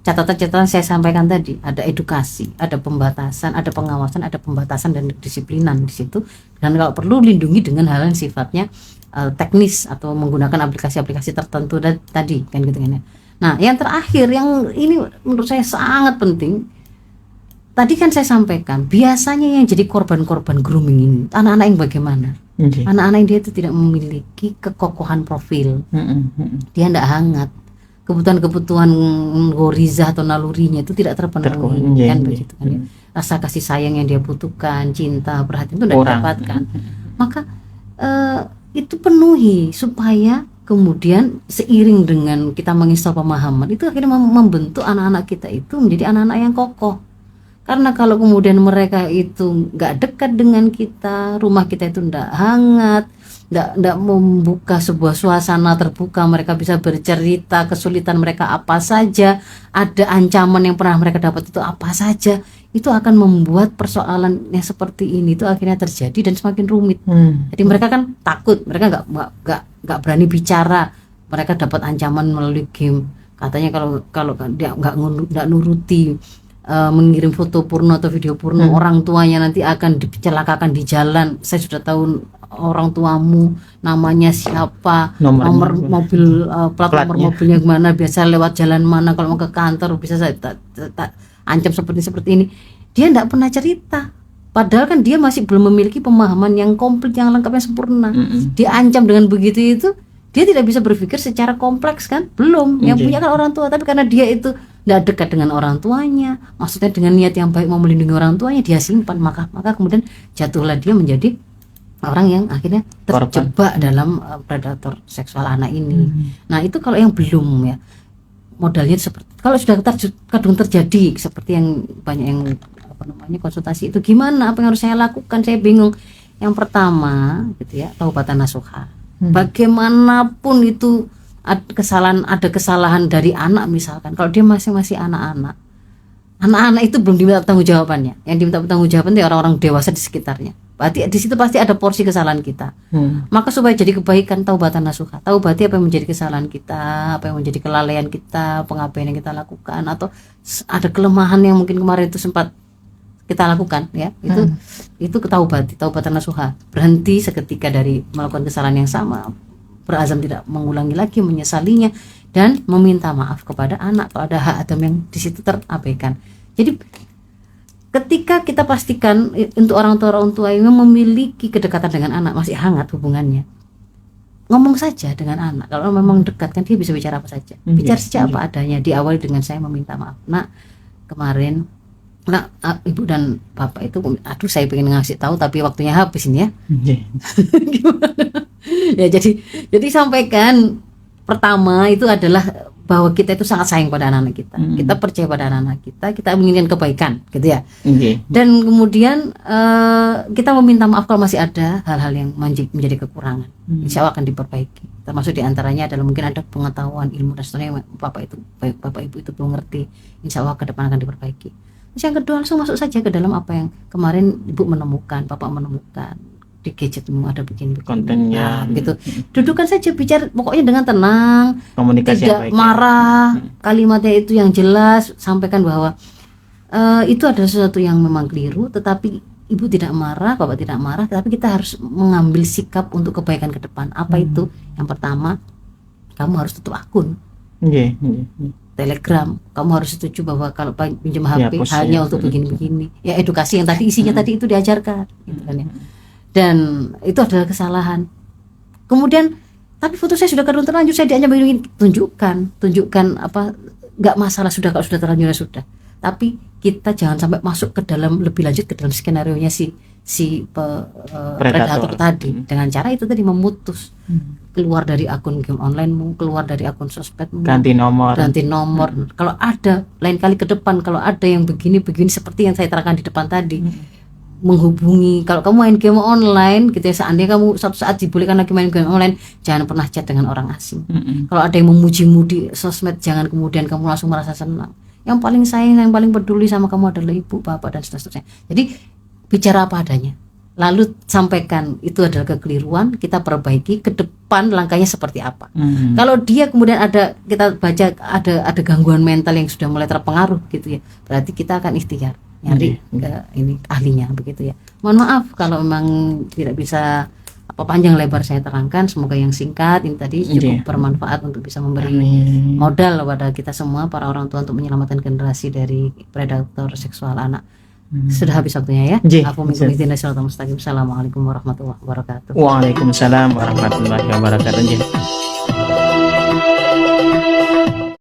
Speaker 2: catatan-catatan saya sampaikan tadi, ada edukasi, ada pembatasan, ada pengawasan, ada pembatasan dan disiplinan di situ. Dan kalau perlu lindungi dengan hal yang sifatnya teknis atau menggunakan aplikasi-aplikasi tertentu tadi kan gitu kan ya. Nah, yang terakhir yang ini menurut saya sangat penting. Tadi kan saya sampaikan, biasanya yang jadi korban-korban grooming ini anak-anak yang bagaimana? Anak-anak yang dia itu tidak memiliki kekokohan profil, dia tidak hangat, kebutuhan-kebutuhan goriza atau nalurinya itu tidak terpenuhi, kan begitu kan ya. Rasa kasih sayang yang dia butuhkan, cinta, perhatian itu tidak didapatkan. Maka itu penuhi supaya kemudian seiring dengan kita menginstal pemahaman itu akhirnya membentuk anak-anak kita itu menjadi anak-anak yang kokoh. Karena kalau kemudian mereka itu nggak dekat dengan kita, rumah kita itu nggak hangat, nggak membuka sebuah suasana terbuka, mereka bisa bercerita kesulitan mereka apa saja, ada ancaman yang pernah mereka dapat itu apa saja, itu akan membuat persoalan yang seperti ini itu akhirnya terjadi dan semakin rumit. Jadi mereka kan takut, mereka nggak berani bicara, mereka dapat ancaman melalui game. Katanya kalau dia nggak nuruti mengirim foto porno atau video porno, orang tuanya nanti akan dicelakakan di jalan. Saya sudah tahu orang tuamu namanya siapa, nomor mobil, plat nomor mobilnya gimana, biasa lewat jalan mana, kalau mau ke kantor bisa saya ancam seperti ini. Dia tidak pernah cerita, padahal kan dia masih belum memiliki pemahaman yang komplit, yang lengkap, yang sempurna. Diancam dengan begitu itu, dia tidak bisa berpikir secara kompleks kan, belum. Yang punya kan orang tua, tapi karena dia itu tidak dekat dengan orang tuanya, maksudnya dengan niat yang baik mau melindungi orang tuanya, dia simpan, maka kemudian jatuhlah dia menjadi orang yang akhirnya terjebak dalam predator seksual anak ini. Nah itu kalau yang belum ya, modalnya seperti kalau sudah kadung terjadi seperti yang banyak yang konsultasi itu, gimana, apa yang harus saya lakukan, saya bingung. Yang pertama gitu ya, taubatan nasuha. Bagaimanapun itu ada kesalahan dari anak, misalkan kalau dia masih anak-anak itu belum diminta pertanggungjawabannya. Yang diminta pertanggungjawaban itu orang-orang dewasa di sekitarnya. Berarti di situ pasti ada porsi kesalahan kita. Maka supaya jadi kebaikan, taubatan nasuha, taubati apa yang menjadi kesalahan kita, apa yang menjadi kelalaian kita, pengabaian yang kita lakukan, atau ada kelemahan yang mungkin kemarin itu sempat kita lakukan ya, itu ketaubati, taubatan nasuha. Berhenti seketika dari melakukan kesalahan yang sama, berazam tidak mengulangi lagi, menyesalinya, dan meminta maaf kepada anak kalau ada hak Adam yang di situ terabaikan. Jadi ketika kita pastikan untuk orang tua yang memiliki kedekatan dengan anak, masih hangat hubungannya, ngomong saja dengan anak. Kalau memang dekat kan dia bisa bicara apa saja, bicara saja apa adanya, diawali dengan saya meminta maaf, nak, kemarin ibu dan bapak itu, aduh saya pengen ngasih tahu tapi waktunya habis ini ya. Gimana? Ya jadi sampaikan pertama itu adalah bahwa kita itu sangat sayang pada anak-anak kita, kita percaya pada anak-anak kita menginginkan kebaikan gitu ya. Dan kemudian kita meminta maaf kalau masih ada hal-hal yang menjadi kekurangan. Insya Allah akan diperbaiki. Termasuk diantaranya adalah mungkin ada pengetahuan, ilmu dan seterusnya yang bapak ibu itu belum ngerti. Insya Allah ke depan akan diperbaiki. Terus yang kedua, langsung masuk saja ke dalam apa yang kemarin ibu menemukan, bapak menemukan di gadgetmu ada begini
Speaker 1: kontennya
Speaker 2: gitu. Dudukan saja, bicara pokoknya dengan tenang,
Speaker 1: komunikasi
Speaker 2: tidak marah, kalimatnya itu yang jelas, sampaikan bahwa itu adalah sesuatu yang memang keliru, tetapi ibu tidak marah, bapak tidak marah, tapi kita harus mengambil sikap untuk kebaikan ke depan. Apa itu? Yang pertama, kamu harus tutup akun Telegram, kamu harus setuju bahwa kalau pinjam HP hanya untuk begini-begini. Ya edukasi yang tadi isinya tadi itu diajarkan, gitu kan ya. Dan itu adalah kesalahan. Kemudian, tapi foto saya sudah kadung terlanjur, saya diancam begini, tunjukkan apa, nggak masalah sudah, kalau sudah terlanjur sudah. Tapi kita jangan sampai masuk ke dalam lebih lanjut ke dalam skenario nya si predator tadi, dengan cara itu tadi memutus, keluar dari akun game onlinemu, keluar dari akun sosmedmu, ganti nomor. Kalau ada lain kali ke depan, kalau ada yang begini seperti yang saya terangkan di depan tadi, menghubungi, kalau kamu main game online gitu ya, seandainya kamu suatu saat dibolehkan lagi main game online, jangan pernah chat dengan orang asing. Kalau ada yang memujimu di sosmed, jangan kemudian kamu langsung merasa senang. Yang paling sayang, yang paling peduli sama kamu adalah ibu, bapak, dan seterusnya. Jadi bicara apa adanya, lalu sampaikan itu adalah kekeliruan, kita perbaiki ke depan, langkahnya seperti apa. Kalau dia kemudian kita baca ada gangguan mental yang sudah mulai terpengaruh gitu ya, berarti kita akan ikhtiar nyari ke ini ahlinya begitu ya. Mohon maaf kalau memang tidak bisa panjang lebar saya terangkan, semoga yang singkat ini tadi cukup bermanfaat untuk bisa memberi modal kepada kita semua para orang tua untuk menyelamatkan generasi dari predator seksual anak. Sudah habis waktunya ya. Assalamualaikum warahmatullahi wabarakatuh.
Speaker 1: Waalaikumsalam warahmatullahi wabarakatuh.